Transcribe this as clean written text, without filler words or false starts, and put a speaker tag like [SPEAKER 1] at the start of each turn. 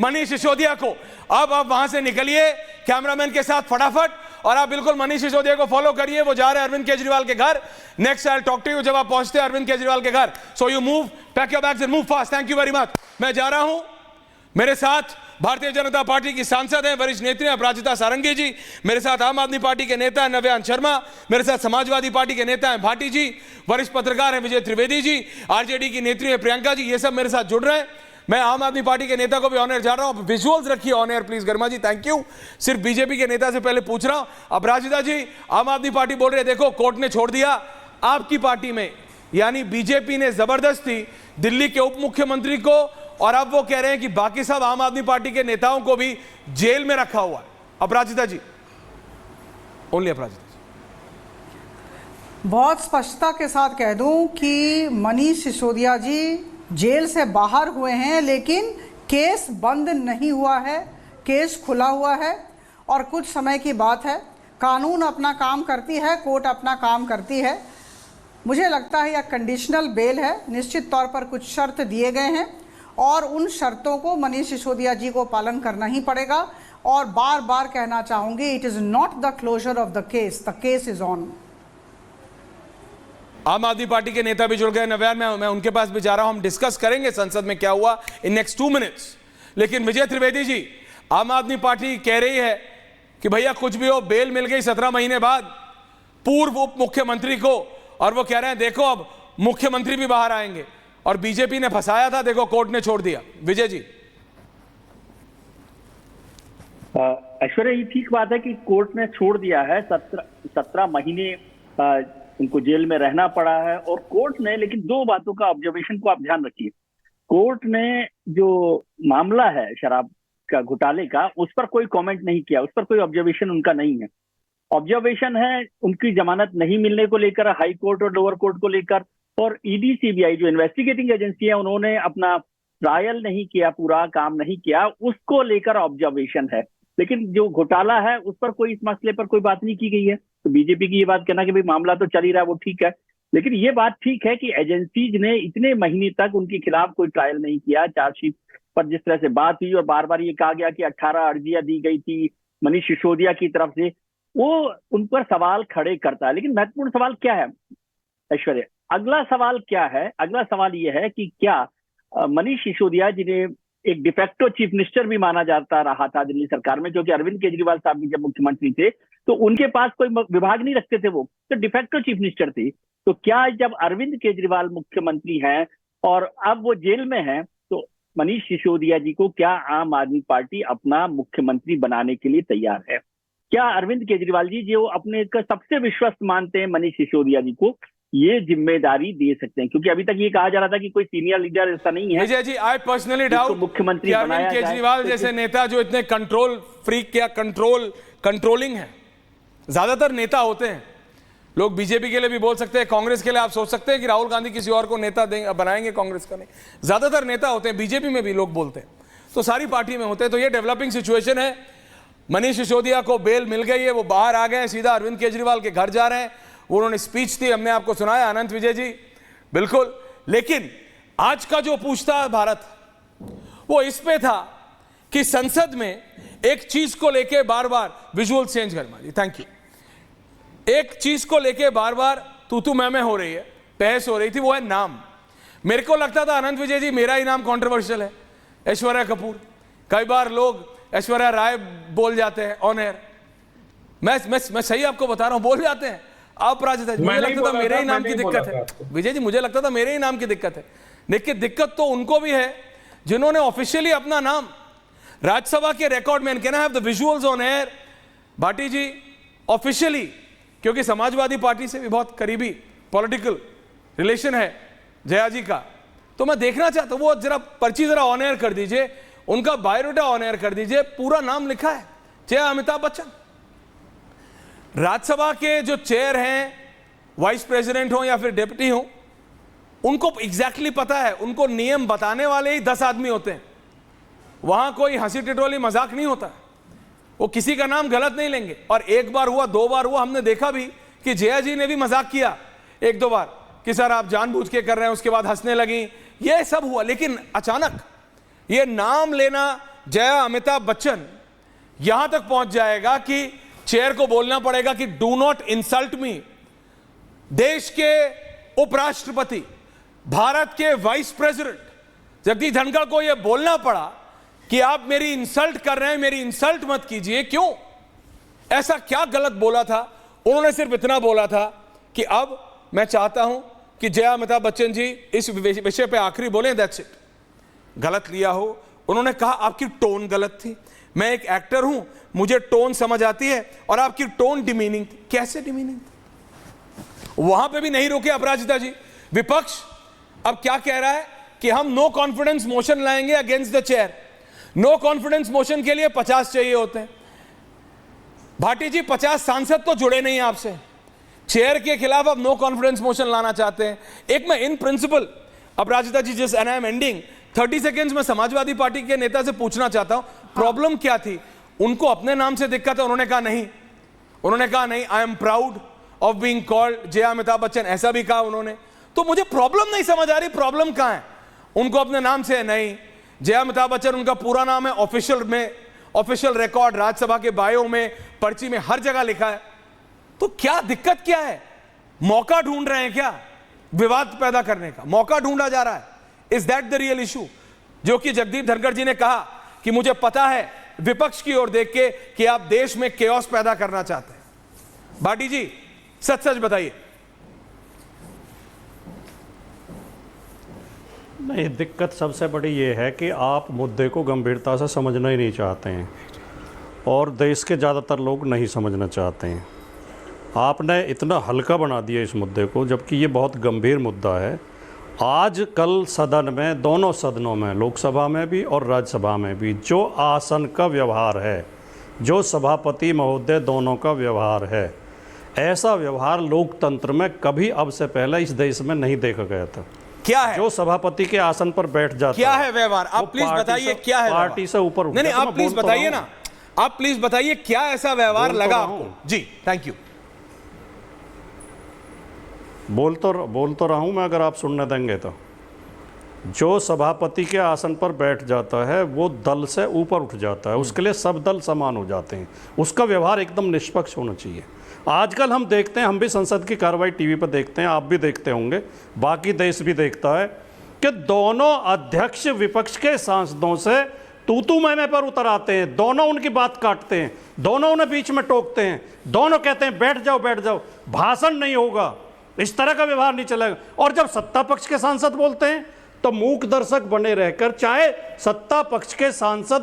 [SPEAKER 1] मनीष सिसोदिया को। अब आप वहां से निकलिए कैमरामैन के साथ फटाफट, और आप बिल्कुल मनीष सिसोदिया को फॉलो करिए। वो जा रहे हैं अरविंद केजरीवाल के घर। Next I will talk to you जब आप पहुंचते हैं अरविंद केजरीवाल के घर। So you move, pack your bags and move fast. Thank you very much. मैं जा रहा हूं। मेरे साथ भारतीय जनता पार्टी की सांसद हैं, वरिष्ठ नेत्री हैं अपराजिता सारंगी जी। मेरे साथ आम आदमी पार्टी के नेता हैं नव्यान शर्मा। मेरे साथ समाजवादी पार्टी के नेता हैं भाटी जी। वरिष्ठ पत्रकार हैं विजय त्रिवेदी जी। आरजेडी की नेत्री है प्रियंका जी। ये सब मेरे साथ जुड़ रहे हैं। मैं आम आदमी पार्टी के नेता को भी ऑन एयर जा रहा हूं। विजुअल्स रखिए ऑन एयर प्लीज गर्मा जी, थैंक यू। सिर्फ बीजेपी के नेता से पहले पूछ रहा हूं। अपराजिता जी, आम आदमी पार्टी बोल रही है देखो कोर्ट ने छोड़ दिया आपकी पार्टी में, यानी बीजेपी ने जबरदस्ती दिल्ली के उप मुख्यमंत्री को, और अब वो कह रहे हैं कि बाकी सब आम आदमी पार्टी के नेताओं को भी जेल में रखा हुआ है। अपराजिता जी, ओनली अपराजिता जी।
[SPEAKER 2] बहुत स्पष्टता के साथ कह दूं कि मनीष सिसोदिया जी जेल से बाहर हुए हैं, लेकिन केस बंद नहीं हुआ है, केस खुला हुआ है। और कुछ समय की बात है, कानून अपना काम करती है, कोर्ट अपना काम करती है। मुझे लगता है यह कंडीशनल बेल है, निश्चित तौर पर कुछ शर्त दिए गए हैं और उन शर्तों को मनीष सिसोदिया जी को पालन करना ही पड़ेगा। और बार बार कहना चाहूँगी, it is not the closure of the case is on.
[SPEAKER 1] Aam Aadmi party के नेता भी जुड़ गए नव्यान, मैं उनके पास भी जा रहा हूं। हम डिस्कस करेंगे संसद में क्या हुआ इन नेक्स्ट 2 मिनट्स। लेकिन विजय त्रिवेदी जी, आम आदमी पार्टी कह रही है कि भैया कुछ भी हो, बेल मिल गई 17 महीने बाद पूर्व उप मुख्यमंत्री को, और वो कह रहे हैं देखो अब मुख्यमंत्री भी बाहर आएंगे, और बीजेपी ने फंसाया था, देखो कोर्ट ने छोड़ दिया। विजय जी।
[SPEAKER 3] ऐश्वर्या, ये ठीक बात है कि कोर्ट ने छोड़ दिया है। 17 महीने उनको जेल में रहना पड़ा है, और कोर्ट ने, लेकिन 2 बातों का ऑब्जर्वेशन को आप ध्यान रखिए। कोर्ट ने जो मामला है शराब का घोटाले का, उस पर कोई कमेंट नहीं किया, उस पर कोई ऑब्जर्वेशन उनका नहीं है। ऑब्जर्वेशन है उनकी जमानत नहीं मिलने को लेकर, हाई कोर्ट और लोअर कोर्ट को लेकर, और ईडी सीबीआई जो इन्वेस्टिगेटिंग एजेंसी है उन्होंने अपना ट्रायल नहीं किया, पूरा काम नहीं किया, उसको लेकर ऑब्जर्वेशन है। लेकिन जो घोटाला है उस पर कोई, इस मसले पर कोई बात नहीं की गई है। तो बीजेपी की ये बात कहना कि भाई मामला तो चल ही रहा है, वो ठीक है, लेकिन ये बात ठीक है कि एजेंसीज ने इतने महीने तक उनके खिलाफ कोई ट्रायल नहीं किया। चार्जशीट पर जिस तरह से बात हुई और बार बार ये कहा गया कि 18 अर्जियां दी गई थी मनीष सिसोदिया की तरफ से, वो उन पर सवाल खड़े करता है। लेकिन महत्वपूर्ण सवाल क्या है ऐश्वर्या? अगला सवाल क्या है? अगला सवाल ये है कि क्या मनीष सिसोदिया, जिन्हें एक डिफेक्टो चीफ मिनिस्टर भी माना जाता रहा था दिल्ली सरकार में, क्योंकि अरविंद केजरीवाल साहब भी जब मुख्यमंत्री थे तो उनके पास कोई विभाग नहीं रखते थे, वो तो डिफेक्टो चीफ मिनिस्टर थे। तो क्या जब अरविंद केजरीवाल मुख्यमंत्री हैं और अब वो जेल में हैं, तो मनीष सिसोदिया जी को क्या आम आदमी पार्टी अपना मुख्यमंत्री बनाने के लिए तैयार है? क्या अरविंद केजरीवाल जी, जो अपने सबसे विश्वस्त मानते हैं मनीष सिसोदिया जी को, ये जिम्मेदारी दे सकते हैं? क्योंकि अभी तक ये कहा जा रहा था कि कोई सीनियर लीडर ऐसा नहीं है।
[SPEAKER 1] Vijay ji, I personally doubt
[SPEAKER 3] मुख्यमंत्री
[SPEAKER 1] अरविंद केजरीवाल जैसे नेता जो इतने कंट्रोल फ्रीक या कंट्रोलिंग है, ज्यादातर नेता होते हैं, लोग बीजेपी के लिए भी बोल सकते हैं, कांग्रेस के लिए आप सोच सकते हैं कि राहुल गांधी किसी और को नेता बनाएंगे, कांग्रेस का नहीं, ज्यादातर नेता होते हैं, बीजेपी में भी लोग बोलते हैं, तो सारी पार्टी में होते हैं। तो ये डेवलपिंग सिचुएशन है। मनीष सिसोदिया को बेल मिल गई है, वो बाहर आ गए, सीधा अरविंद केजरीवाल के घर जा रहे हैं। उन्होंने स्पीच दी, हमने आपको सुनाया अनंत विजय जी, बिल्कुल। लेकिन आज का जो पूछता है भारत, वो इस पे था कि संसद में एक चीज को लेके बार बार, विजुअल चेंज करना जी, थैंक यू, एक चीज को लेके बार बार तू मैं हो रही है, बहस हो रही थी, वो है नाम। मेरे को लगता था अनंत विजय जी मेरा ही नाम कंट्रोवर्शियल है, ऐश्वर्या कपूर। कई बार लोग ऐश्वर्या राय बोल जाते हैं ऑन एयर, मैं सही आपको बता रहा हूं, बोल जाते हैं। अपराजिता जी, मुझे लगता था मेरे ही नाम की दिक्कत है। विजय जी, मुझे लगता था मेरे ही नाम की दिक्कत है। देखिए, दिक्कत तो उनको भी है जिन्होंने ऑफिशियली अपना नाम राज्यसभा के रिकॉर्ड में, can I have the visuals on air Bhati ji, officially, क्योंकि समाजवादी पार्टी से भी बहुत करीबी पॉलिटिकल रिलेशन है जया जी का, तो मैं देखना चाहता हूं, वो जरा पर्ची जरा ऑन एयर कर दीजिए, उनका बायोडाटा ऑन एयर कर दीजिए, पूरा नाम लिखा है, चाहे अमिताभ बच्चन। राज्यसभा के जो चेयर हैं, वाइस प्रेसिडेंट हो या फिर डिप्टी हो, उनको एग्जैक्टली पता है, उनको नियम बताने वाले ही 10 आदमी होते हैं। वहां कोई हंसी टिटोली मजाक नहीं होता, वो किसी का नाम गलत नहीं लेंगे। और एक बार हुआ, 2 बार हुआ, हमने देखा भी कि जया जी ने भी मजाक किया 1-2 बार कि सर आप जानबूझ के कर रहे हैं, उसके बाद हंसने लगी, ये सब हुआ। लेकिन अचानक ये नाम लेना जया अमिताभ बच्चन यहां तक पहुंच जाएगा कि चेयर को बोलना पड़ेगा कि डू नॉट इंसल्ट मी। देश के उपराष्ट्रपति, भारत के वाइस प्रेसिडेंट जगदीप धनखड़ को यह बोलना पड़ा कि आप मेरी इंसल्ट कर रहे हैं, मेरी इंसल्ट मत कीजिए। क्यों? ऐसा क्या गलत बोला था? उन्होंने सिर्फ इतना बोला था कि अब मैं चाहता हूं कि जया अमिताभ बच्चन जी इस विषय पे आखिरी बोले, दैट्स इट। गलत लिया हो। उन्होंने कहा आपकी टोन गलत थी, मैं एक एक्टर हूं, मुझे टोन समझ आती है, और आपकी टोन डिमीनिंग थी। कैसे डिमीनिंग थी? वहां पे भी नहीं रोके अपराजिता जी। विपक्ष अब क्या कह रहा है कि हम नो कॉन्फिडेंस मोशन लाएंगे against the chair. No confidence motion के लिए 50 चाहिए होते हैं। भाटी जी, 50 सांसद तो जुड़े नहीं आपसे, चेयर के खिलाफ अब नो कॉन्फिडेंस मोशन लाना चाहते हैं। एक मैं इन प्रिंसिपल, अपराजिता जी, जिस and I am ending 30 seconds में समाजवादी पार्टी के नेता से पूछना चाहता हूं, प्रॉब्लम क्या थी? उनको अपने नाम से दिक्कत है? उन्होंने कहा नहीं, I am proud of being called Jaya Amitabh Bachchan, ऐसा भी कहा उन्होंने। तो मुझे प्रॉब्लम नहीं समझ आ रही, प्रॉब्लम कहां है? उनको अपने नाम से नहीं, जया अमिताभ बच्चन उनका पूरा नाम है, ऑफिशियल रिकॉर्ड, राज्यसभा के बायो में, पर्ची में, हर जगह लिखा है। तो क्या दिक्कत क्या है? मौका ढूंढ रहे हैं क्या? विवाद पैदा करने का मौका ढूंढा जा रहा है। Is that the real issue? जो कि जगदीप धनखड़ जी ने कहा कि मुझे पता है विपक्ष की ओर देख के कि आप देश में केओस पैदा करना चाहते हैं। भाटी जी, सच सच बताइए।
[SPEAKER 4] नहीं, दिक्कत सबसे बड़ी ये है कि आप मुद्दे को गंभीरता से समझना ही नहीं चाहते हैं, और देश के ज़्यादातर लोग नहीं समझना चाहते हैं। आपने इतना हल्का बना दिया इस मुद्दे को, जबकि ये बहुत गंभीर मुद्दा है। आज कल सदन में, दोनों सदनों में, लोकसभा में भी और राज्यसभा में भी, जो आसन का व्यवहार है, जो सभापति महोदय दोनों का व्यवहार है, ऐसा व्यवहार लोकतंत्र में कभी अब से पहले इस देश में नहीं देखा गया था।
[SPEAKER 1] क्या है?
[SPEAKER 4] जो सभापति के आसन पर बैठ जाता
[SPEAKER 1] क्या है व्यवहार? आप प्लीज बताइए क्या है?
[SPEAKER 4] पार्टी से ऊपर
[SPEAKER 1] नहीं, आप प्लीज बताइए ना, आप प्लीज बताइए क्या ऐसा व्यवहार लगा आपको? जी, थैंक यू।
[SPEAKER 4] बोल तो रहा हूं मैं, अगर आप सुनने देंगे तो। जो सभापति के आसन पर बैठ जाता है वो दल से ऊपर उठ जाता है, उसके लिए सब दल समान हो जाते हैं। उसका व्यवहार एकदम निष्पक्ष होना चाहिए। आजकल हम देखते हैं, हम भी संसद की कार्रवाई टीवी पर देखते हैं, आप भी देखते होंगे, बाकी देश भी देखता है, कि दोनों अध्यक्ष विपक्ष के सांसदों से तू मैं पर उतर आते हैं, दोनों उनकी बात काटते हैं, दोनों उन्हें बीच में टोकते हैं, दोनों कहते हैं बैठ जाओ, भाषण नहीं होगा, इस तरह का व्यवहार नहीं चलेगा। और जब सत्ता पक्ष के सांसद बोलते हैं तो मूक दर्शक बने रहकर, चाहे सत्ता पक्ष के सांसद